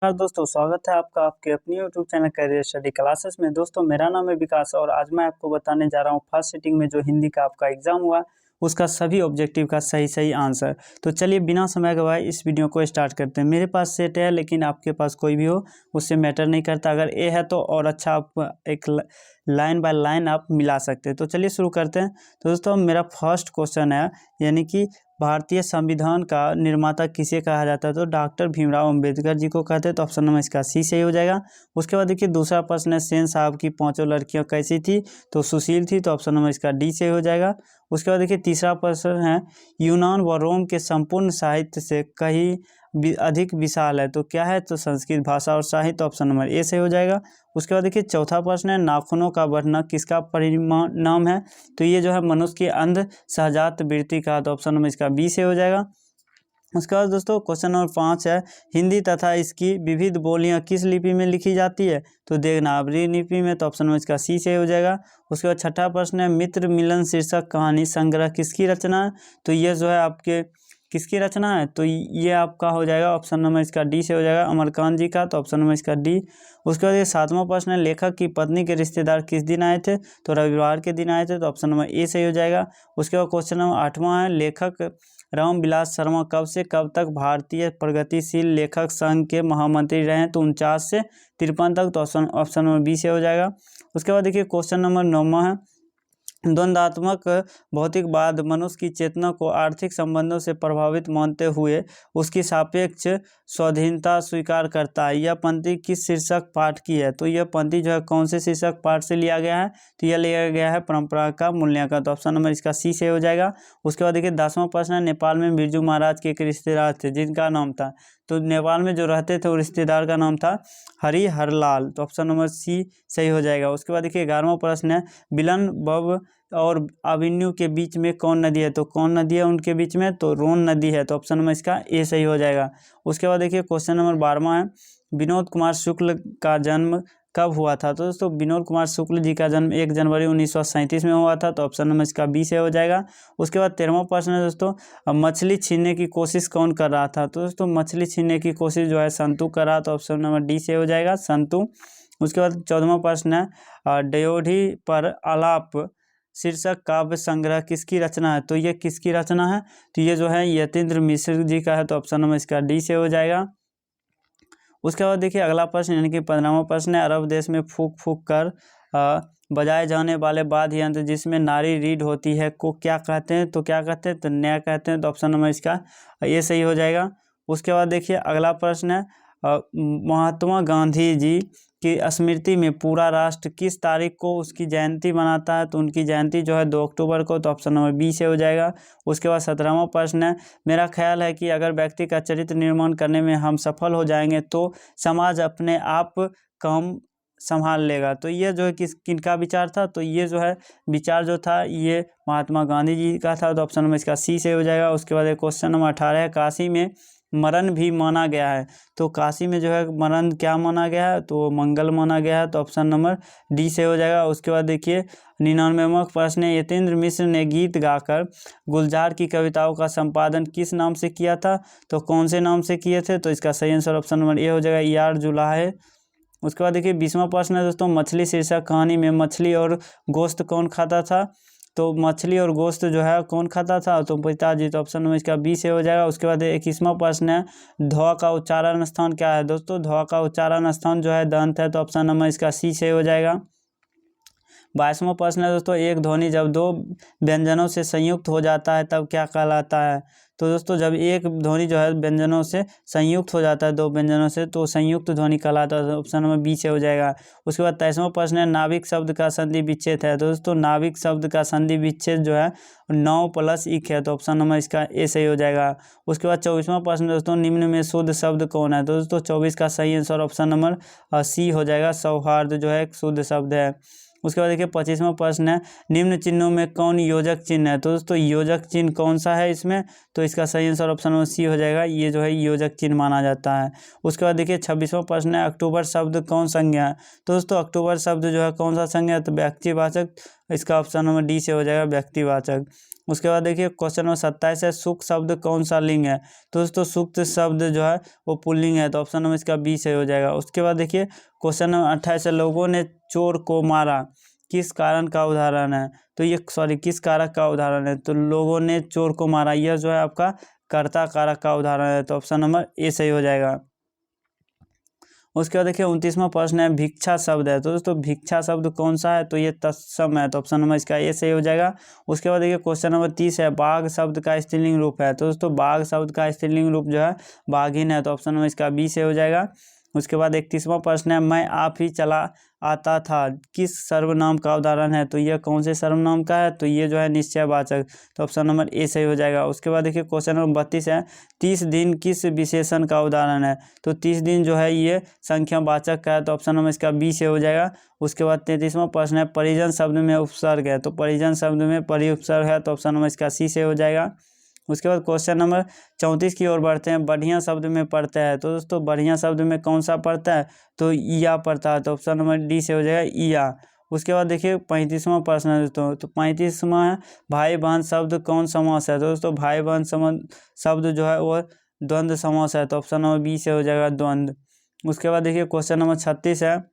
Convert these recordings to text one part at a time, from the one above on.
नमस्कार दोस्तों, स्वागत है आपका आपके अपनी YouTube channel career study classes में। दोस्तों, मेरा नाम है विकास और आज मैं आपको बताने जा रहा हूँ फर्स्ट सिटिंग में जो हिंदी का आपका एग्जाम हुआ उसका सभी ऑब्जेक्टिव का सही सही आंसर। तो चलिए बिना समय गवाए इस वीडियो को स्टार्ट करते हैं। मेरे पास सेट है, लेकिन आपके पास कोई भी हो उससे मैटर नहीं करता। अगर ए है तो और अच्छा, आप एक लाइन बाय लाइन आप मिला सकते हैं। तो चलिए शुरू करते हैं। तो दोस्तों, मेरा फर्स्ट क्वेश्चन है, यानी कि भारतीय संविधान का निर्माता किसे कहा जाता है? तो डॉक्टर भीमराव अंबेडकर जी को कहते हैं। तो ऑप्शन नंबर इसका सी सही हो जाएगा। उसके बाद देखिए दूसरा प्रश्न है, सेन साहब की पांचों लड़कियां कैसी थी? तो सुशील थी। तो ऑप्शन नंबर इसका डी सही हो जाएगा। उसके बाद देखिए तीसरा प्रश्न है, यूनान व रोम के संपूर्ण साहित्य से कहीं अधिक विशाल है। तो क्या है? तो संस्कृत भाषा और साहित्य। ऑप्शन नंबर ए सही हो जाएगा। उसके बाद देखिए चौथा प्रश्न है, नाखूनों का बढ़ना किसका परिणाम है? तो ये जो है मनुष्य की अंध सहजात वृत्ति का। तो ऑप्शन नंबर इसका बी से हो जाएगा। उसके बाद दोस्तों क्वेश्चन नंबर 5 है, हिंदी तथा इसकी विविध बोलियां किस लिपि में लिखी जाती है? तो देवनागरी लिपि में। तो ऑप्शन नंबर इसका सी से हो जाएगा। उसके बाद छठा प्रश्न है, मित्र मिलन शीर्षक कहानी संग्रह किसकी रचना है? तो ये जो है आपके किसकी रचना है? तो ये आपका हो जाएगा ऑप्शन नंबर इसका डी से हो जाएगा, अमरकांत जी का। तो ऑप्शन नंबर इसका डी। उसके बाद ये सातवां प्रश्न है, लेखक की पत्नी के रिश्तेदार किस दिन आए थे? तो रविवार के दिन आए थे। तो ऑप्शन नंबर ए सही हो जाएगा। उसके बाद क्वेश्चन नंबर 8वां है, लेखक रामविलास शर्मा कब से कब तक भारतीय प्रगतिशील लेखक संघ के महामंत्री रहे हैं? तो 49 से 53 तक। तो ऑप्शन नंबर बी से हो जाएगा। उसके बाद देखिए क्वेश्चन नंबर 9वां है, द्वंद्वात्मक भौतिकवाद मनुष्य की चेतना को आर्थिक संबंधों से प्रभावित मानते हुए उसकी सापेक्ष स्वाधीनता स्वीकार करता है। यह पंक्ति किस शीर्षक पाठ की है? तो यह पंक्ति जो है कौन से शीर्षक पाठ से लिया गया है? तो यह लिया गया है परंपरा का मूल्यांकन। तो ऑप्शन नंबर इसका सी से हो जाएगा। उसके बाद देखिए 10वां प्रश्न है, नेपाल में बिरजू महाराज के एक रिश्तेदार थे जिनका नाम था। तो नेपाल में जो रहते थे वो रिश्तेदार का नाम था हरिहरलाल। तो ऑप्शन नंबर सी सही हो जाएगा। उसके बाद देखिए 11वां प्रश्न है, बिलन बब और अभिन्यू के बीच में कौन नदी है? तो कौन नदी है उनके बीच में? तो रोन नदी है। तो ऑप्शन नंबर इसका ए सही हो जाएगा। उसके बाद देखिए क्वेश्चन नंबर 12वां है, विनोद कुमार शुक्ल का जन्म कब हुआ था? तो दोस्तों विनोद कुमार शुक्ल जी का जन्म 1 जनवरी 1937 में हुआ था। तो ऑप्शन नंबर इसका बी से हो जाएगा। उसके बाद 13वां प्रश्न है दोस्तों, मछली छीनने की कोशिश कौन कर रहा था? तो दोस्तों मछली छीनने की कोशिश जो है संतु कर रहा था। तो ऑप्शन नंबर डी से हो जाएगा, संतु। उसके बाद 14वां प्रश्न है, ड्योढ़ी पर आलाप शीर्षक काव्य संग्रह किसकी रचना है? तो ये किसकी रचना है? तो ये जो है यतीन्द्र मिश्र जी का है। तो ऑप्शन नंबर इसका डी से हो जाएगा। उसके बाद देखिए अगला प्रश्न यानी कि 15वां प्रश्न है, अरब देश में फूक फूक कर बजाए जाने वाले वाद्य यंत्र जिसमें नारी रीढ़ होती है को क्या कहते हैं? तो क्या कहते हैं? तो नया कहते हैं। तो ऑप्शन नंबर इसका ये सही हो जाएगा। उसके बाद देखिए अगला प्रश्न है, महात्मा गांधी जी की स्मृति में पूरा राष्ट्र किस तारीख को उसकी जयंती मनाता है? तो उनकी जयंती जो है 2 अक्टूबर को। तो ऑप्शन नंबर बी से हो जाएगा। उसके बाद 17वां प्रश्न है, मेरा ख्याल है कि अगर व्यक्ति का चरित्र निर्माण करने में हम सफल हो जाएंगे तो समाज अपने आप काम संभाल लेगा। तो ये जो है किनका विचार था? तो ये जो है विचार जो था ये महात्मा गांधी जी का था। तो ऑप्शन नंबर इसका सी से हो जाएगा। उसके बाद क्वेश्चन नंबर 18 है, काशी में मरण भी माना गया है। तो काशी में जो है मरण क्या माना गया है? तो मंगल माना गया है। तो ऑप्शन नंबर डी से हो जाएगा। उसके बाद देखिए 99वां प्रश्न है, यतीन्द्र मिश्र ने गीत गाकर गुलजार की कविताओं का संपादन किस नाम से किया था? तो कौन से नाम से किए थे? तो इसका सही आंसर ऑप्शन नंबर ए हो जाएगा, यार जुलाहे। उसके बाद देखिए 20वां प्रश्न है दोस्तों, मछली शीर्षक कहानी में मछली और गोश्त कौन खाता था? तो मछली और गोश्त जो है कौन खाता था? तो पिताजी। तो ऑप्शन नंबर इसका बी से हो जाएगा। उसके बाद 21वां प्रश्न है, ध्वा का उच्चारण स्थान क्या है? दोस्तों ध्वा का उच्चारण स्थान जो है दंत है। तो ऑप्शन नंबर इसका सी से हो जाएगा। 22वां प्रश्न है दोस्तों, एक ध्वनि जब 2 व्यंजनों से संयुक्त हो जाता है तब क्या कहलाता है? तो दोस्तों जब एक ध्वनि जो है व्यंजनों से संयुक्त हो जाता है 2 व्यंजनों से तो संयुक्त ध्वनि कहलाता है। ऑप्शन नंबर बी से हो जाएगा। उसके बाद 23वां प्रश्न है, नाविक शब्द का संधि विच्छेद है। तो दोस्तों नाविक शब्द का संधि विच्छेद जो है 9 + इक है। तो ऑप्शन नंबर इसका ए सही हो जाएगा। उसके बाद 24वां प्रश्न दोस्तों, निम्न में शुद्ध शब्द कौन है? तो दोस्तों 24 का सही आंसर ऑप्शन नंबर सी हो जाएगा, सौहार्द जो है एक शुद्ध शब्द है। उसके बाद देखिए 25वां प्रश्न है, निम्न चिन्हों में कौन योजक चिन्ह है? तो दोस्तों योजक चिन्ह कौन सा है इसमें? तो इसका सही आंसर ऑप्शन नंबर सी हो जाएगा, ये जो है योजक चिन्ह माना जाता है। उसके बाद देखिए 26वां प्रश्न है, अक्टूबर शब्द कौन संज्ञा है? तो दोस्तों अक्टूबर शब्द जो है कौन सा संज्ञा है? तो व्यक्तिवाचक इसका ऑप्शन नंबर डी से हो जाएगा व्यक्तिवाचक। उसके बाद देखिए क्वेश्चन नंबर 27 है, सुख शब्द कौन सा लिंग है? तो दोस्तों सुक्त शब्द जो है वो पुल्लिंग है, तो ऑप्शन नंबर इसका बी से हो जाएगा। उसके बाद देखिए क्वेश्चन नंबर 28 है, लोगों ने चोर को मारा किस कारण का उदाहरण है? तो ये किस कारक का उदाहरण है? तो लोगों ने चोर को मारा, यह जो है आपका कर्ता कारक का उदाहरण है, तो ऑप्शन नंबर ए सही हो जाएगा। उसके बाद देखिए 29वां प्रश्न है, भिक्षा शब्द है, तो दोस्तों भिक्षा शब्द कौन सा है? तो ये तत्सम है, तो ऑप्शन नंबर इसका ए सही हो जाएगा। उसके बाद देखिए क्वेश्चन नंबर 30 है, बाघ शब्द का स्त्रीलिंग रूप है, तो दोस्तों बाघ शब्द का स्त्रीलिंग रूप जो है बाघिन है, तो ऑप्शन नंबर इसका बी से हो जाएगा। उसके बाद 31वां प्रश्न है, मैं आप ही चला आता था किस सर्वनाम का उदाहरण है? तो यह कौन से सर्वनाम का है? तो ये जो है निश्चयवाचक, तो ऑप्शन नंबर ए सही हो जाएगा। उसके बाद देखिए क्वेश्चन नंबर 32 है, 30 दिन किस विशेषण का उदाहरण है? तो 30 दिन जो है ये संख्यावाचक का है, तो ऑप्शन नंबर इसका बी से हो जाएगा। उसके बाद 33वां प्रश्न है, परिजन शब्द में उपसर्ग है, तो परिजन शब्द में परि उपसर्ग है, तो ऑप्शन नंबर इसका सी से हो जाएगा। उसके बाद क्वेश्चन नंबर 34 की ओर बढ़ते हैं, बढ़िया शब्द में पढ़ता है, तो दोस्तों बढ़िया शब्द में कौन सा पढ़ता है? तो ईया पढ़ता है, तो ऑप्शन नंबर डी से हो जाएगा ईया। उसके बाद देखिए 35वां प्रश्न है दोस्तों, तो 35वां है, भाई बहन शब्द कौन समास है? तो दोस्तों भाई बहन शब्द जो है वो द्वंद्व समास है, तो ऑप्शन नंबर बी से हो जाएगा द्वंद्व। उसके बाद देखिए क्वेश्चन नंबर 36 है,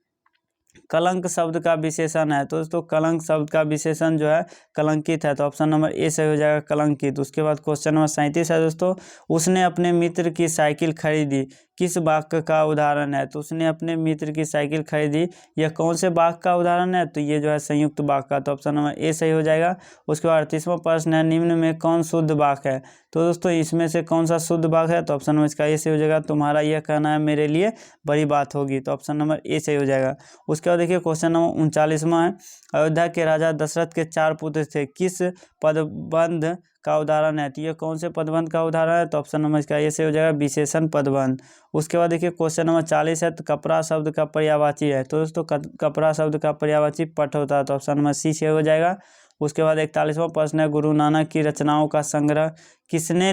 कलंक शब्द का विशेषण है, तो दोस्तों कलंक शब्द का विशेषण जो है कलंकित है, तो ऑप्शन नंबर ए से हो जाएगा कलंकित। उसके बाद क्वेश्चन नंबर 37 है दोस्तों, उसने अपने मित्र की साइकिल खरीदी किस वाक्य का उदाहरण है? तो उसने अपने मित्र की साइकिल खरीदी, यह कौन से वाक्य का उदाहरण है? तो ये जो है संयुक्त वाक्य का, तो ऑप्शन नंबर ए सही हो जाएगा। उसके बाद 38वां प्रश्न है, निम्न में कौन शुद्ध वाक्य है? तो दोस्तों इसमें से कौन सा शुद्ध वाक्य है? तो ऑप्शन नंबर इसका ए से हो जाएगा, तुम्हारा यह कहना है मेरे लिए बड़ी बात होगी, तो ऑप्शन नंबर ए सही हो जाएगा। उसके बाद देखिए क्वेश्चन नंबर 39वां है, अयोध्या के राजा दशरथ के 4 पुत्र थे, किस पदबंध का उदाहरण है? तो ये कौन से पदबंध का उदाहरण है? तो ऑप्शन नंबर इसका ए से हो जाएगा विशेषण पदबंध। उसके बाद देखिए क्वेश्चन नंबर 40 है, तो कपड़ा शब्द का पर्यायवाची है, तो दोस्तों कपड़ा शब्द का पर्यायवाची पट होता है, तो ऑप्शन नंबर सी से हो जाएगा। उसके बाद 41वां प्रश्न है, गुरु नानक की रचनाओं का संग्रह किसने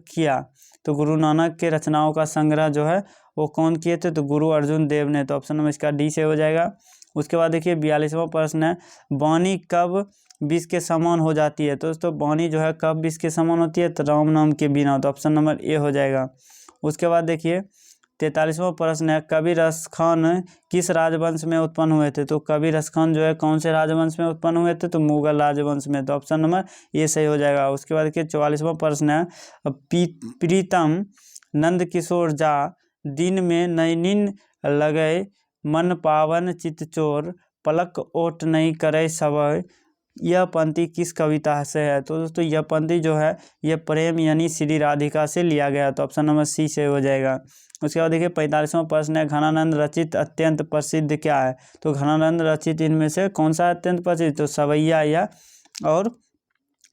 किया? तो गुरु नानक के रचनाओं का संग्रह जो है वो कौन किए थे? तो गुरु अर्जुन देव ने, तो ऑप्शन नंबर इसका डी से हो जाएगा। उसके बाद देखिए 42वां प्रश्न है, वाणी कब विष के समान हो जाती है? तो दोस्तों वाणी जो है कब विष के समान होती है? तो राम नाम के बिना, तो ऑप्शन नंबर ए हो जाएगा। उसके बाद देखिए 43वां प्रश्न है, कबीर खान किस राजवंश में उत्पन्न हुए थे? तो कबीर खान जो है कौन से राजवंश में उत्पन्न हुए थे? तो मुगल राजवंश में, तो ऑप्शन नंबर ए सही हो जाएगा। उसके बाद देखिए 44वां प्रश्न है, प्रीतम नंद किशोर जा दिन में नैनिन लगे मन पावन चित चोर पलक ओट नहीं करे सब, यह पंक्ति किस कविता से है? तो दोस्तों यह पंक्ति जो है यह प्रेम यानी श्री राधिका से लिया गया, तो ऑप्शन नंबर सी से हो जाएगा। उसके बाद देखिए 45वां प्रश्न है, घनानंद रचित अत्यंत प्रसिद्ध क्या है? तो घनानंद रचित इनमें से कौन सा अत्यंत प्रसिद्ध? तो सवैया या और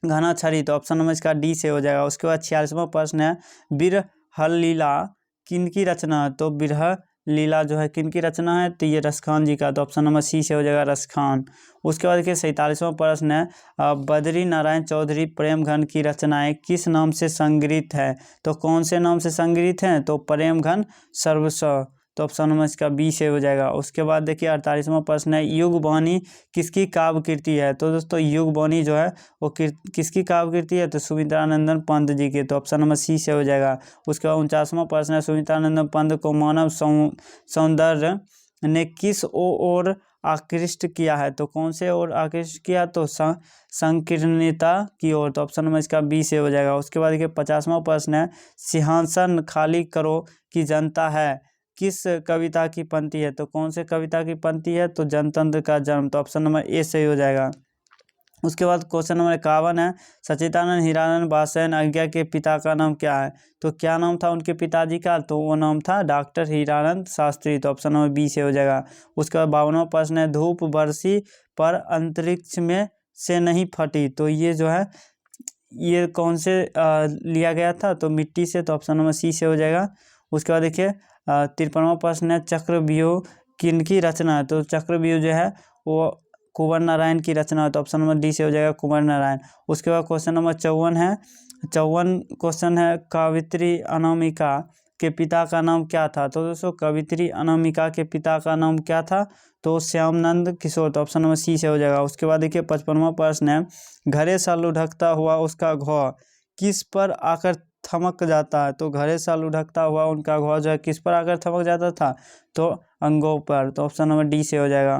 घना छड़ी, तो ऑप्शन नंबर इसका डी से हो जाएगा। उसके बाद 46वां प्रश्न है, बिरहल लीला किनकी रचना है? तो बिरह लीला जो है किनकी रचना है? तो ये रसखान जी का, तो ऑप्शन नंबर सी से हो जाएगा रसखान। उसके बाद देखिए 47वां प्रश्न है, बद्री नारायण चौधरी प्रेम घन की रचनाएं किस नाम से संग्रहित है? तो कौन से नाम से संग्रहित हैं? तो प्रेम घन सर्वस्व, तो ऑप्शन नंबर इसका बी से हो जाएगा। उसके बाद देखिए 48वां प्रश्न है, युगबानी किसकी काव्य कृति है? तो दोस्तों युगबानी जो है वो किसकी काव्य कृति है? तो सुमित्रानंदन पंत जी के, तो ऑप्शन नंबर सी से हो जाएगा। उसके बाद 49वां प्रश्न है, सुमित्रानंदन पंत को मानव सौंदर्य ने किस ओर आकृष्ट किया है? तो कौन से ओर आकृष्ट किया? तो संकीर्णता की ओर, तो ऑप्शन नंबर इसका बी से हो जाएगा। उसके बाद देखिए 50वां प्रश्न है, सिंहासन खाली करो की जनता है किस कविता की पंक्ति है? तो कौन से कविता की पंक्ति है? तो जनतंत्र का जन्म, तो ऑप्शन नंबर ए सही हो जाएगा। उसके बाद क्वेश्चन नंबर 51 है, सच्चिदानंद हीरानंद बादशाह आज्ञा के पिता का नाम क्या है? तो क्या नाम था उनके पिताजी का? तो वो नाम था डॉक्टर हीरानंद शास्त्री, तो ऑप्शन नंबर बी से हो जाएगा। उसके बाद 52वां प्रश्न है, धूप बरसी पर अंतरिक्ष में से नहीं फटी, तो ये जो है ये कौन से लिया गया था? तो मिट्टी से, तो ऑप्शन नंबर सी से हो जाएगा। उसके बाद देखिए 53वां प्रश्न है, चक्रव्यूह किनकी रचना है? तो चक्रव्यूह जो है वो कुंवर नारायण की रचना है, तो ऑप्शन नंबर डी से हो जाएगा कुंवर नारायण। उसके बाद क्वेश्चन नंबर 54 है, 54 क्वेश्चन है, कवित्री अनामिका के पिता का नाम क्या था? तो दोस्तों कवित्री अनामिका के पिता का नाम क्या था? तो श्यामनंद किशोर। तो ऑप्शन नंबर सी से हो जाएगा। उसके बाद देखिए 55वां प्रश्न है, घरे सा लुढ़कता हुआ उसका घों किस पर आकर थमक जाता है? तो घरे सा लुढ़कता हुआ उनका घों जो है किस पर आकर थमक जाता था? तो अंगों पर। तो ऑप्शन नंबर डी से हो जाएगा।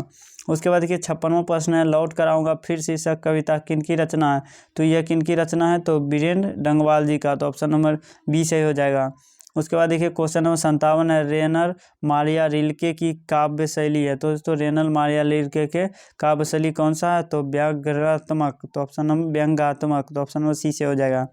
उसके बाद देखिए 56वां प्रश्न है, लौट कर आऊँगा फिर शीर्षक कविता किनकी रचना है? तो यह किनकी रचना है? तो वीरेंद्र डंगवाल जी का। तो ऑप्शन नंबर बी से हो जाएगा। उसके बाद देखिए क्वेश्चन नंबर 57 है, रेनर मारिया रिल्के की काव्य शैली है। तो दोस्तों रेनर मारिया रिल्के के काव्य शैली कौन सा है? तो व्यंग्यात्मक। तो ऑप्शन नंबर व्यंग्यात्मक। तो ऑप्शन नंबर सी से हो जाएगा।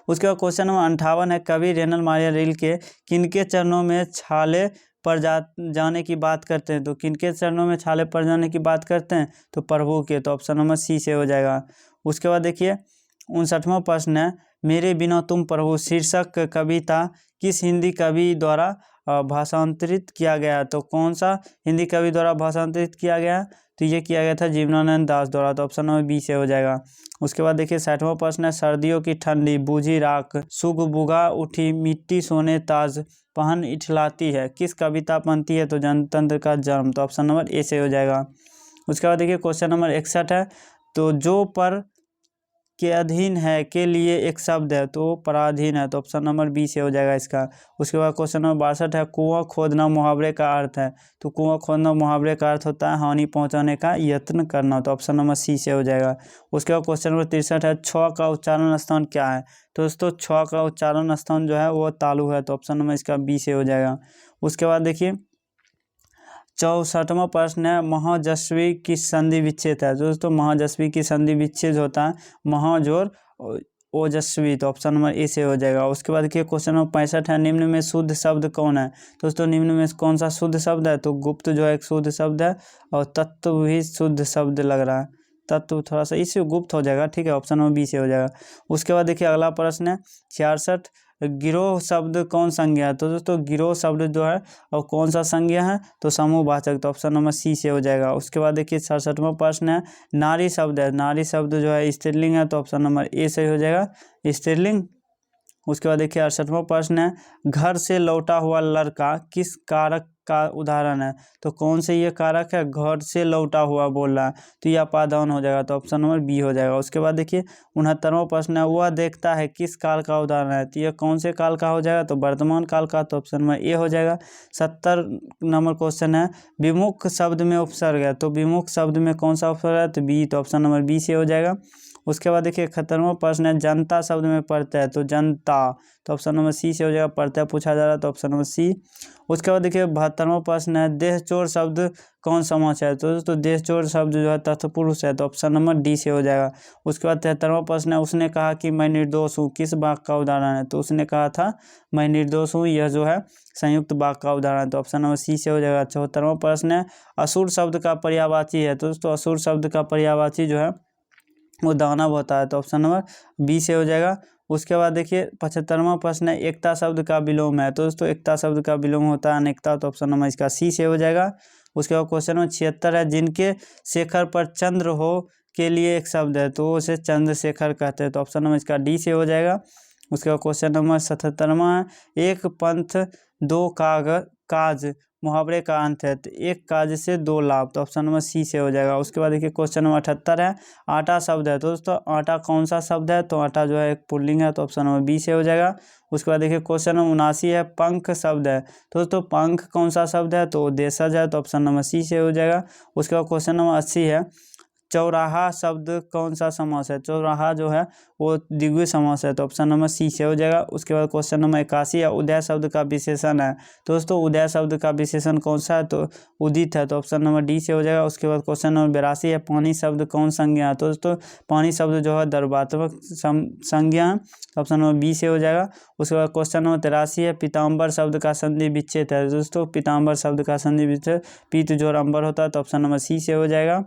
उसके बाद क्वेश्चन नंबर 58 है, कवि रेनल मारिया रिल्के किनके चरणों में छाले पड़ जाने की बात करते हैं? तो किनके चरणों में छाले पड़ जाने की बात करते हैं? तो प्रभु के। तो ऑप्शन नंबर सी से हो जाएगा। उसके बाद देखिए 59वां प्रश्न है, मेरे बिना तुम प्रभु शीर्षक कविता किस हिंदी कवि द्वारा भाषांतरित किया गया? तो कौन सा हिंदी कवि द्वारा भाषांतरित किया गया? तो ये किया गया था जीवनानंद दास द्वारा। तो ऑप्शन नंबर बी से हो जाएगा। उसके बाद देखिए 60वां प्रश्न है, सर्दियों की ठंडी बूझी राख सुग बुगा उठी मिट्टी सोने ताज पहन इठलाती है किस कविता पंक्ति है? तो जनतंत्र का जन्म। तो ऑप्शन नंबर ए से हो जाएगा। उसके बाद देखिए क्वेश्चन नंबर 61 है, तो जो पर के अधीन है के लिए एक शब्द है तो पराधीन है। तो ऑप्शन नंबर बी से हो जाएगा इसका। उसके बाद क्वेश्चन नंबर 62 है, कुआं खोदना मुहावरे का अर्थ है? तो कुआं खोदना मुहावरे का अर्थ होता है हानि पहुंचाने का यत्न करना। तो ऑप्शन नंबर सी से हो जाएगा। उसके बाद क्वेश्चन नंबर 63 है, छ का उच्चारण स्थान क्या है? तो दोस्तों छ का उच्चारण स्थान जो है वो तालु है। तो ऑप्शन नंबर इसका बी से हो जाएगा। उसके बाद देखिए 64वां प्रश्न है, महाजस्वी की संधि विच्छेद है? दोस्तों महाजस्वी की संधि विच्छेद होता है महाजोर ओजस्वी। तो ऑप्शन नंबर ए से हो जाएगा। उसके बाद देखिए क्वेश्चन नंबर 65 है, निम्न में शुद्ध शब्द कौन है? दोस्तों निम्न में कौन सा शुद्ध शब्द है? तो गुप्त जो है एक शुद्ध शब्द है और तत्व भी शुद्ध शब्द लग रहा है। तत्व थोड़ा सा इससे गुप्त हो जाएगा, ठीक है। ऑप्शन नंबर बी से हो जाएगा। उसके बाद देखिए अगला प्रश्न है 66, गिरोह शब्द कौन संज्ञा है? तो दोस्तों गिरोह शब्द जो है और कौन सा संज्ञा है? तो समूहवाचक। तो ऑप्शन नंबर सी से हो जाएगा। उसके बाद देखिए 67वां प्रश्न है, नारी शब्द है, नारी शब्द जो है स्त्रीलिंग है। तो ऑप्शन नंबर ए से हो जाएगा स्त्रीलिंग। उसके बाद देखिए 68वां प्रश्न है, घर से लौटा हुआ लड़का किस कारक का उदाहरण है? तो कौन से ये कारक है? घर से लौटा हुआ बोल रहा है तो ये अपादान हो जाएगा। तो ऑप्शन नंबर बी हो जाएगा। उसके बाद देखिए 69वां प्रश्न है, वह देखता है किस काल का उदाहरण है? तो ये कौन से काल का हो जाएगा? तो वर्तमान काल का। तो ऑप्शन नंबर ए हो जाएगा। 70 नंबर क्वेश्चन है, विमुख शब्द में उपसर्ग है? तो विमुख शब्द में कौन सा उपसर्ग है? तो बी। तो ऑप्शन नंबर बी से हो जाएगा। उसके बाद देखिए 71वां प्रश्न है, जनता शब्द में प्रत्यय है? तो जनता। तो ऑप्शन नंबर सी से हो जाएगा। प्रत्यय पूछा जा रहा है तो ऑप्शन नंबर सी। उसके बाद देखिए 72वां प्रश्न है, देह चोर शब्द कौन समास है? तो दोस्तों देह चोर शब्द जो है तत्पुरुष है। तो ऑप्शन नंबर डी से हो जाएगा। उसके बाद 73वां प्रश्न है, उसने कहा कि मैं निर्दोष हूँ किस वाक्य का उदाहरण है? तो उसने कहा था मैं निर्दोष हूँ, यह जो है संयुक्त वाक्य का उदाहरण है। तो ऑप्शन नंबर सी से हो जाएगा। 74वां प्रश्न है, असुर शब्द का पर्यायवाची है? तो दोस्तों असुर शब्द का पर्यायवाची जो है वो दानव होता है। तो ऑप्शन नंबर बी से हो जाएगा। उसके बाद देखिए 75वां प्रश्न है, एकता शब्द का विलोम है? तो दोस्तों एकता शब्द का विलोम होता है अनेकता। तो ऑप्शन नंबर इसका सी से हो जाएगा। उसके बाद क्वेश्चन नंबर 76 है, जिनके शेखर पर चंद्र हो के लिए एक शब्द है तो उसे चंद्रशेखर कहते हैं। तो ऑप्शन नंबर इसका डी से हो जाएगा। उसके बाद क्वेश्चन नंबर 77वां है, एक पंथ दो काज मुहावरे का अंत है तो एक काज से दो लाभ। तो ऑप्शन नंबर सी से हो जाएगा। उसके बाद देखिए क्वेश्चन नंबर 78 है, आटा शब्द है? तो दोस्तों आटा कौन सा शब्द है? तो आटा जो है एक पुल्लिंग है। तो ऑप्शन नंबर बी से हो जाएगा। उसके बाद देखिए क्वेश्चन नंबर 79 है, पंख शब्द है? तो दोस्तों पंख कौन सा शब्द है? तो देशज है। तो ऑप्शन नंबर सी से हो जाएगा। उसके बाद क्वेश्चन नंबर 80 है, चौराहा शब्द कौन सा समास है? चौराहा जो है वो द्विगुण समास है। तो ऑप्शन नंबर सी से हो जाएगा। उसके बाद क्वेश्चन नंबर 81 है, उदय शब्द का विशेषण है? तो दोस्तों उदय शब्द का विशेषण कौन सा है? तो उदित है। तो ऑप्शन नंबर डी से हो जाएगा। उसके बाद क्वेश्चन नंबर 82 है, पानी शब्द कौन संज्ञा है? तो दोस्तों पानी शब्द जो है द्रव्यात्मक संज्ञा है। तो ऑप्शन नंबर बी से हो जाएगा। उसके बाद क्वेश्चन नंबर 83 है, पीताम्बर शब्द का संधि विच्छेद है? दोस्तों पीताम्बर शब्द का संधि विच्छेद पीत जोर अंबर होता है। तो ऑप्शन नंबर सी से हो जाएगा।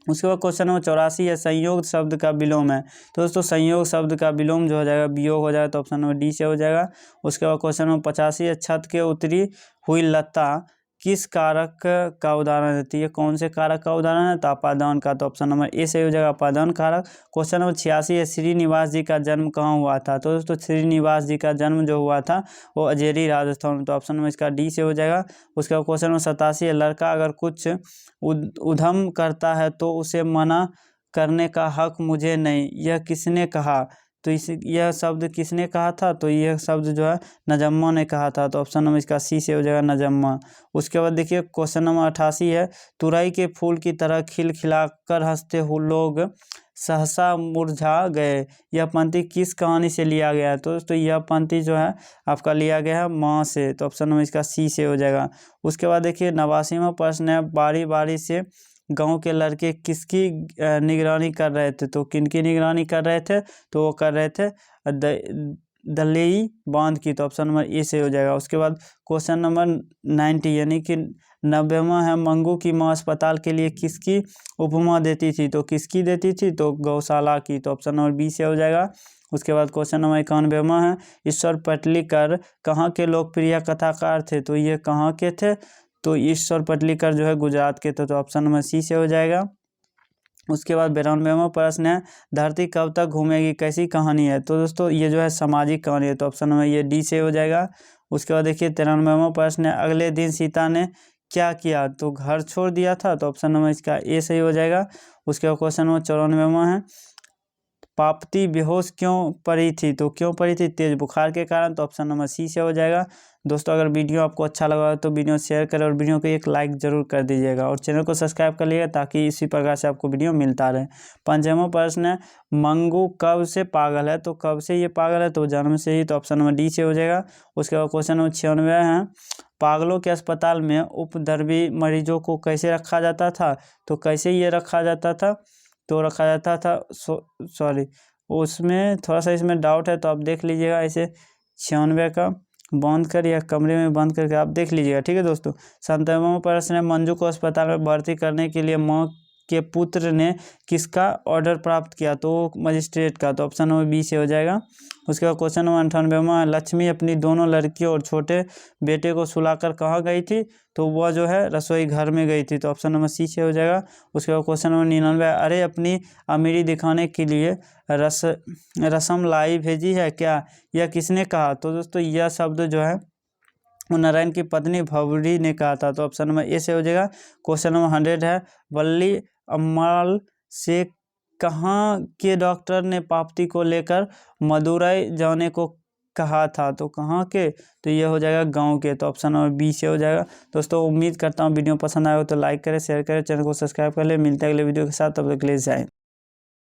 उसके बाद क्वेश्चन नंबर 84 है, संयोग शब्द का विलोम है? तो दोस्तों संयोग शब्द का विलोम जो हो जाएगा वियोग हो जाएगा। तो ऑप्शन नंबर डी से हो जाएगा। उसके बाद क्वेश्चन नंबर 85 है, छत के उतरी हुई लता किस कारक का उदाहरण देती है? कौन से कारक का उदाहरण है? तो अपादान का। तो ऑप्शन नंबर ए सही हो जाएगा, अपादान कारक। क्वेश्चन नंबर 86 है, श्रीनिवास जी का जन्म कहाँ हुआ था? तो दोस्तों श्रीनिवास जी का जन्म जो हुआ था वो अजेरी राजस्थान में। तो ऑप्शन नंबर इसका डी से हो जाएगा। उसके बाद क्वेश्चन नंबर 87 है, लड़का अगर कुछ उधम करता है तो उसे मना करने का हक मुझे नहीं, यह किसने कहा? तो यह शब्द किसने कहा था? तो यह शब्द जो है नजम्मा ने कहा था। तो ऑप्शन नंबर इसका सी से हो जाएगा, नजम्मा। उसके बाद देखिए क्वेश्चन नंबर 88 है, तुरई के फूल की तरह खिलखिलाकर हंसते हुए लोग सहसा मुरझा गए, यह पंक्ति किस कहानी से लिया गया है? तो दोस्तों यह पंक्ति जो है आपका लिया गया है माँ से। तो ऑप्शन नंबर इसका सी से हो जाएगा। उसके बाद देखिए 89वां प्रश्न है, बारी बारी से गांव के लड़के किसकी निगरानी कर रहे थे? तो किनकी निगरानी कर रहे थे? तो वो कर रहे थे दलेई बांध की। तो ऑप्शन नंबर ए से हो जाएगा। उसके बाद क्वेश्चन नंबर 90 यानी कि 90वां है, मंगू की माँ अस्पताल के लिए किसकी उपमा देती थी? तो किसकी देती थी? तो गौशाला की। तो ऑप्शन नंबर बी से हो जाएगा। उसके बाद क्वेश्चन नंबर 91वां है, ईश्वर पटलीकर कहाँ के लोकप्रिय कथाकार थे? तो ये कहाँ के थे? तो ईश्वर पटलीकर जो है गुजरात के थे। तो ऑप्शन नंबर सी से हो जाएगा। उसके बाद 92वां प्रश्न है, धरती कब तक घूमेगी कैसी कहानी है? तो दोस्तों ये जो है सामाजिक कहानी है। तो ऑप्शन नंबर ये डी से हो जाएगा। उसके बाद देखिए 93वां प्रश्न है, अगले दिन सीता ने क्या किया? तो घर छोड़ दिया था। तो ऑप्शन नंबर इसका ए सही हो जाएगा। उसके बाद क्वेश्चन नंबर 94वां है, पापती बेहोश क्यों पड़ी थी? तो क्यों पड़ी थी? तेज बुखार के कारण। तो ऑप्शन नंबर सी से हो जाएगा। दोस्तों अगर वीडियो आपको अच्छा लगा तो वीडियो शेयर करें और वीडियो को एक लाइक जरूर कर दीजिएगा और चैनल को सब्सक्राइब कर लीजिएगा ताकि इसी प्रकार से आपको वीडियो मिलता रहे। 5वां प्रश्न है, मंगू कब से पागल है? तो कब से ये पागल है? तो जन्म से ही। तो ऑप्शन नंबर डी से हो जाएगा। उसके बाद क्वेश्चन नंबर 96 है, पागलों के अस्पताल में उपद्रवी मरीजों को कैसे रखा जाता था? तो कैसे ये रखा जाता था? तो रखा जाता था सॉरी उसमें थोड़ा सा इसमें डाउट है तो आप देख लीजिएगा। ऐसे 96 का बंद कर या कमरे में बंद करके आप देख लीजिएगा, ठीक है दोस्तों। 97वां प्रश्न है, मंजू को अस्पताल में भर्ती करने के लिए माँ के पुत्र ने किसका ऑर्डर प्राप्त किया? तो मजिस्ट्रेट का। तो ऑप्शन नंबर बी से हो जाएगा। उसके बाद क्वेश्चन नंबर 98वां, लक्ष्मी अपनी दोनों लड़कियों और छोटे बेटे को सुलाकर कहाँ गई थी? तो वह जो है रसोई घर में गई थी। तो ऑप्शन नंबर सी से हो जाएगा। उसके बाद क्वेश्चन नंबर 99, अरे अपनी अमीरी दिखाने के लिए रसम लाई भेजी है क्या? यह किसने कहा? तो दोस्तों यह शब्द जो है नारायण की पत्नी भवरी ने कहा था। तो ऑप्शन नंबर ए से हो जाएगा। क्वेश्चन नंबर 100 है, वल्ली अम्माल से कहाँ के डॉक्टर ने पापती को लेकर मदुरई जाने को कहा था? तो कहाँ के? तो ये हो जाएगा गांव के। तो ऑप्शन नंबर बी से हो जाएगा। दोस्तों उम्मीद करता हूँ वीडियो पसंद आया हो तो लाइक करें, शेयर करें, चैनल को सब्सक्राइब कर ले। मिलते हैं अगले वीडियो के साथ, तब तक के लिए जय हिंद।